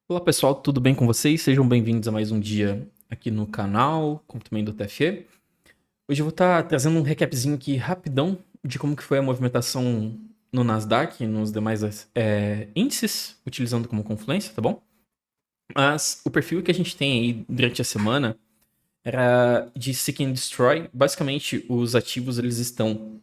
Olá pessoal, tudo bem com vocês? Sejam bem-vindos a mais um dia aqui no canal, como também do TFE. Hoje eu vou estar trazendo um recapzinho aqui rapidão de como que foi a movimentação no Nasdaq e nos demais índices, utilizando como confluência, tá bom? Mas o perfil que a gente tem aí durante a semana era de Seek and Destroy. Basicamente, os ativos eles estão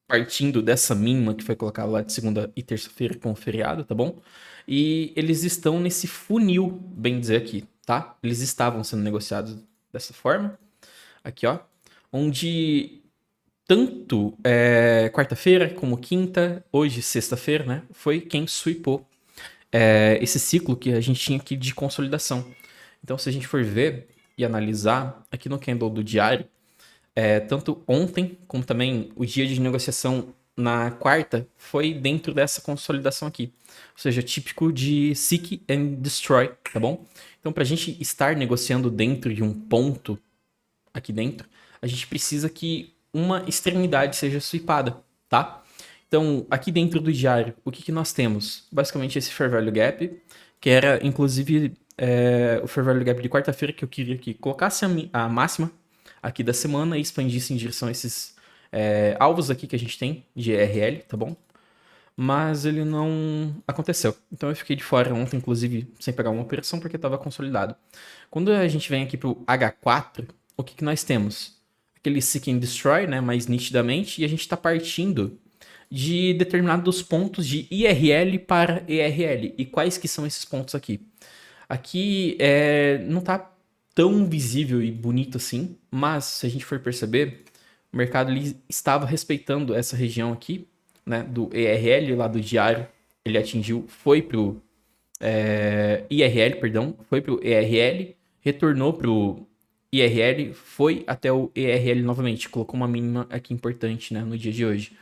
partindo dessa mínima que foi colocada lá de segunda e terça-feira com o feriado, tá bom? E eles estão nesse funil, bem dizer aqui, tá? Eles estavam sendo negociados dessa forma, aqui ó, onde tanto quarta-feira como quinta, hoje sexta-feira, né, foi quem sweepou esse ciclo que a gente tinha aqui de consolidação. Então, se a gente for ver e analisar aqui no candle do diário, tanto ontem como também o dia de negociação na quarta foi dentro dessa consolidação aqui. Ou seja, típico de Seek and Destroy, tá bom? Então, para a gente estar negociando dentro de um ponto aqui dentro, a gente precisa que uma extremidade seja sweepada, tá? Então, aqui dentro do diário, o que nós temos? Basicamente esse Fair Value Gap, que era inclusive o Fair Value Gap de quarta-feira, que eu queria que colocasse a máxima aqui da semana e expandisse em direção a esses alvos aqui que a gente tem de ERL, tá bom? Mas ele não aconteceu. Então eu fiquei de fora ontem, inclusive, sem pegar uma operação, porque estava consolidado. Quando a gente vem aqui pro H4, o que nós temos? Aquele Seek and Destroy, né, mais nitidamente, e a gente está partindo de determinados pontos de IRL para ERL. E quais que são esses pontos aqui? Aqui não está tão visível e bonito assim, mas se a gente for perceber, o mercado ele estava respeitando essa região aqui, né, do ERL lá do diário, ele atingiu, foi pro IRL, perdão, foi pro ERL, retornou pro IRL, foi até o ERL novamente, colocou uma mínima aqui importante, né, no dia de hoje.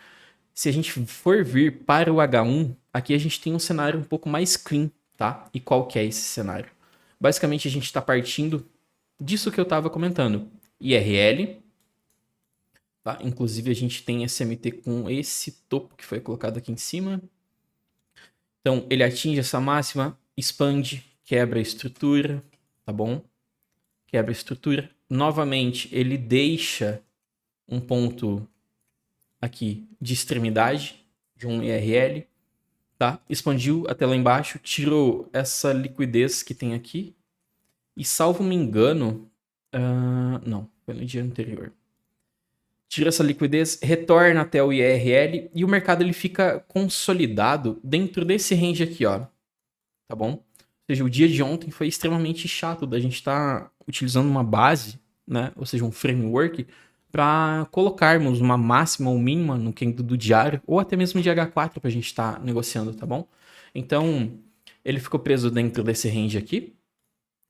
Se a gente for vir para o H1, aqui a gente tem um cenário um pouco mais clean, tá? E qual que é esse cenário? Basicamente a gente está partindo disso que eu estava comentando. IRL, tá? Inclusive a gente tem SMT com esse topo que foi colocado aqui em cima. Então ele atinge essa máxima, expande, quebra a estrutura, tá bom? Quebra a estrutura. Novamente ele deixa um ponto aqui de extremidade de um IRL, tá? Expandiu até lá embaixo, tirou essa liquidez que tem aqui e, salvo me engano, não, foi no dia anterior. Tira essa liquidez, retorna até o IRL e o mercado ele fica consolidado dentro desse range aqui, ó. Tá bom? Ou seja, o dia de ontem foi extremamente chato da gente estar utilizando uma base, né? Ou seja, um framework para colocarmos uma máxima ou mínima no candle do diário ou até mesmo de H4 para a gente estar negociando, tá bom? Então, ele ficou preso dentro desse range aqui.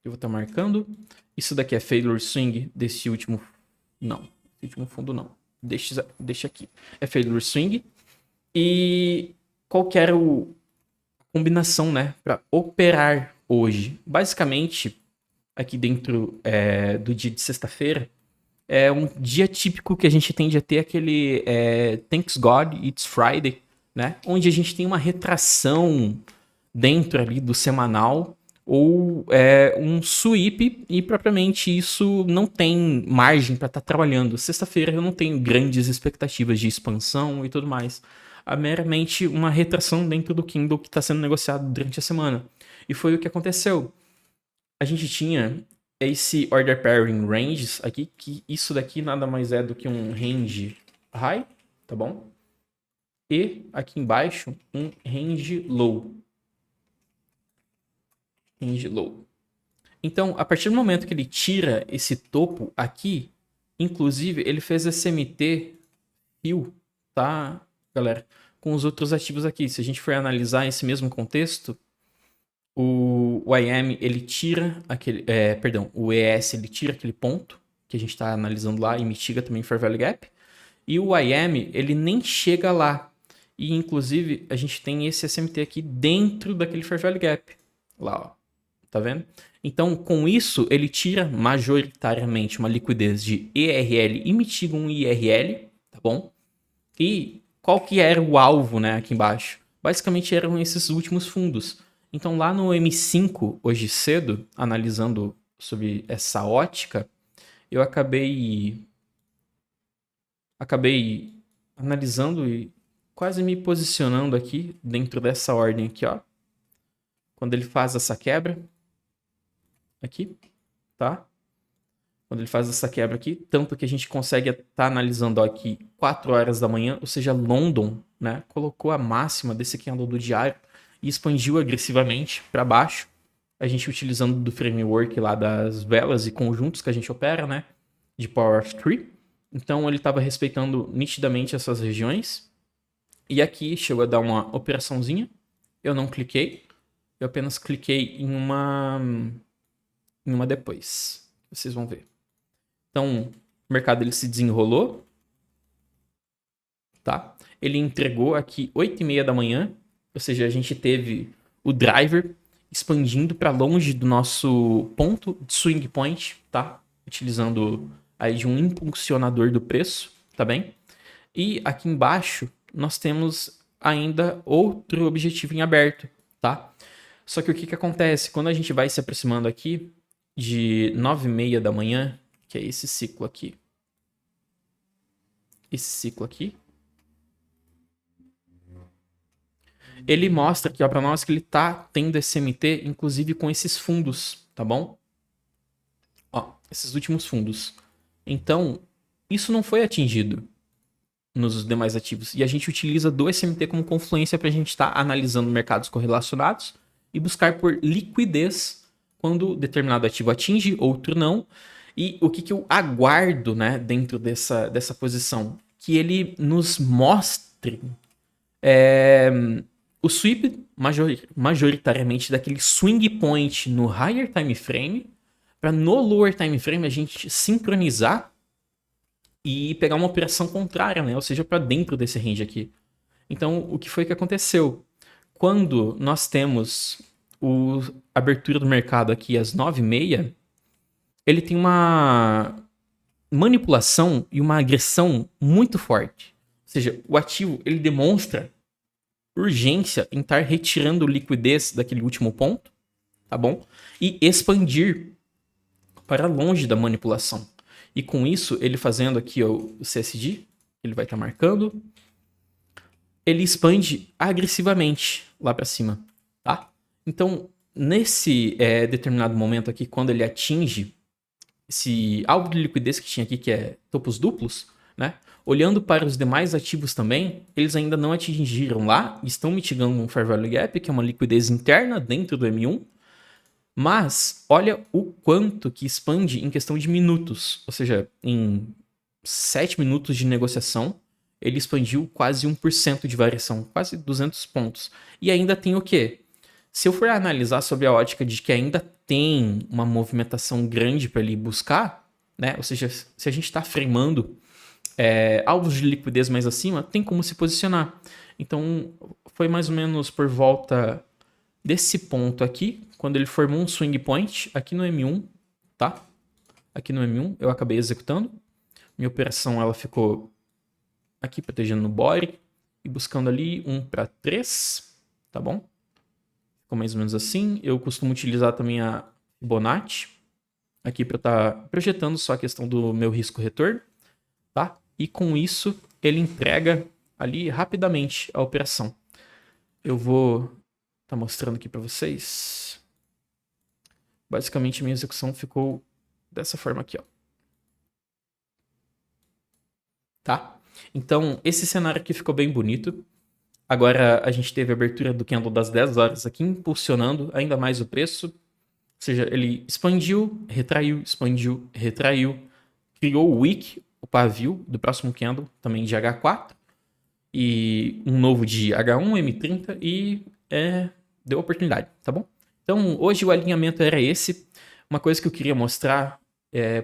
Eu vou estar marcando. Isso daqui é failure swing desse último. Não, esse último fundo não. Deixa aqui. É failure swing. E qual que era combinação, né, para operar hoje? Basicamente, aqui dentro do dia de sexta-feira, é um dia típico que a gente tende a ter aquele Thanks God It's Friday, né? Onde a gente tem uma retração dentro ali do semanal ou um sweep e propriamente isso não tem margem para estar trabalhando. Sexta-feira eu não tenho grandes expectativas de expansão e tudo mais. É meramente uma retração dentro do Kindle que está sendo negociado durante a semana. E foi o que aconteceu. A gente tinha esse order pairing ranges aqui, que isso daqui nada mais é do que um range high, tá bom? E aqui embaixo um range low. Range low. Então, a partir do momento que ele tira esse topo aqui, inclusive ele fez SMT fio, tá, galera? Com os outros ativos aqui. Se a gente for analisar esse mesmo contexto, o IM ele tira aquele, perdão, o ES ele tira aquele ponto que a gente está analisando lá e mitiga também Fair Value Gap. E o IM ele nem chega lá. E inclusive a gente tem esse SMT aqui dentro daquele Fair Value Gap. Lá, ó. Tá vendo? Então, com isso, ele tira majoritariamente uma liquidez de ERL e mitiga um IRL, tá bom? E qual que era o alvo, né, aqui embaixo? Basicamente eram esses últimos fundos. Então lá no M5, hoje cedo, analisando sobre essa ótica, eu acabei analisando e quase me posicionando aqui dentro dessa ordem aqui, ó. Quando ele faz essa quebra aqui, tá? Quando ele faz essa quebra aqui, tanto que a gente consegue estar analisando ó, aqui 4 horas da manhã, ou seja, London, né, colocou a máxima desse candle do diário e expandiu agressivamente para baixo. A gente utilizando do framework lá das velas e conjuntos que a gente opera, né, de Power of Three. Então ele estava respeitando nitidamente essas regiões. E aqui chegou a dar uma operaçãozinha. Eu não cliquei. Eu apenas cliquei em uma depois. Vocês vão ver. Então, o mercado ele se desenrolou, tá? Ele entregou aqui 8h30 da manhã, ou seja, a gente teve o driver expandindo para longe do nosso ponto de swing point, tá? Utilizando aí de um impulsionador do preço, tá bem? E aqui embaixo nós temos ainda outro objetivo em aberto, tá? Só que o que acontece? Quando a gente vai se aproximando aqui de 9h30 da manhã, que é esse ciclo aqui. Esse ciclo aqui. Ele mostra aqui, ó, pra nós que ele tá tendo esse MT, inclusive com esses fundos, tá bom? Ó, esses últimos fundos. Então, isso não foi atingido nos demais ativos. E a gente utiliza do SMT como confluência pra gente estar analisando mercados correlacionados e buscar por liquidez quando determinado ativo atinge, outro não. E o que eu aguardo, né, dentro dessa posição? Que ele nos mostre o sweep majoritariamente daquele swing point no higher time frame, para no lower time frame a gente sincronizar e pegar uma operação contrária, né? Ou seja, para dentro desse range aqui. Então, o que foi que aconteceu? Quando nós temos a abertura do mercado aqui às 9h30, ele tem uma manipulação e uma agressão muito forte. Ou seja, o ativo ele demonstra urgência em estar retirando liquidez daquele último ponto, tá bom? E expandir para longe da manipulação. E com isso, ele fazendo aqui ó, o CSD, ele vai estar marcando, ele expande agressivamente lá para cima, tá? Então, nesse determinado momento aqui, quando ele atinge esse alvo de liquidez que tinha aqui, que é topos duplos, né? Olhando para os demais ativos também, eles ainda não atingiram lá, estão mitigando um Fair Value Gap, que é uma liquidez interna dentro do M1, mas olha o quanto que expande em questão de minutos, ou seja, em 7 minutos de negociação, ele expandiu quase 1% de variação, quase 200 pontos. E ainda tem o quê? Se eu for analisar sobre a ótica de que ainda tem uma movimentação grande para ele buscar, né? Ou seja, se a gente está fremando alvos de liquidez mais acima, tem como se posicionar. Então, foi mais ou menos por volta desse ponto aqui, quando ele formou um swing point aqui no M1, tá? Aqui no M1 eu acabei executando. Minha operação ela ficou aqui protegendo no body e buscando ali 1 para 3, tá bom? Ficou mais ou menos assim. Eu costumo utilizar também a Fibonacci aqui para estar projetando só a questão do meu risco retorno, tá? E com isso ele entrega ali rapidamente a operação. Eu vou estar mostrando aqui para vocês. Basicamente minha execução ficou dessa forma aqui, ó. Tá? Então, esse cenário aqui ficou bem bonito. Agora a gente teve a abertura do candle das 10 horas aqui, impulsionando ainda mais o preço. Ou seja, ele expandiu, retraiu, criou o wick, o pavio do próximo candle, também de H4, e um novo de H1, M30, e deu oportunidade, tá bom? Então, hoje o alinhamento era esse. Uma coisa que eu queria mostrar,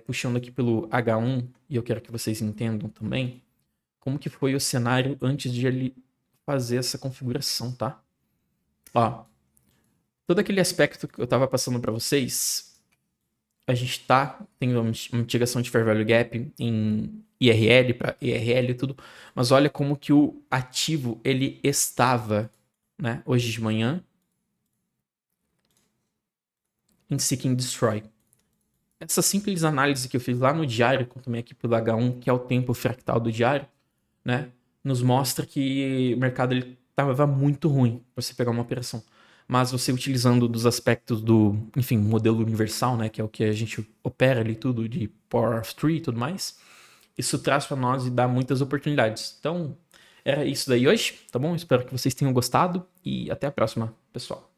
puxando aqui pelo H1, e eu quero que vocês entendam também, como que foi o cenário antes de ele fazer essa configuração, tá? Ó, todo aquele aspecto que eu estava passando para vocês, a gente tá tendo uma mitigação de Fair Value Gap em IRL para ERL e tudo, mas olha como que o ativo ele estava, né, hoje de manhã, em Seek and Destroy. Essa simples análise que eu fiz lá no diário, também aqui pelo H1, que é o tempo fractal do diário, né, nos mostra que o mercado estava muito ruim para você pegar uma operação. Mas você utilizando dos aspectos do, enfim, modelo universal, né, que é o que a gente opera ali tudo, de Power of Three e tudo mais, isso traz para nós e dá muitas oportunidades. Então, era isso daí hoje, tá bom? Espero que vocês tenham gostado e até a próxima, pessoal.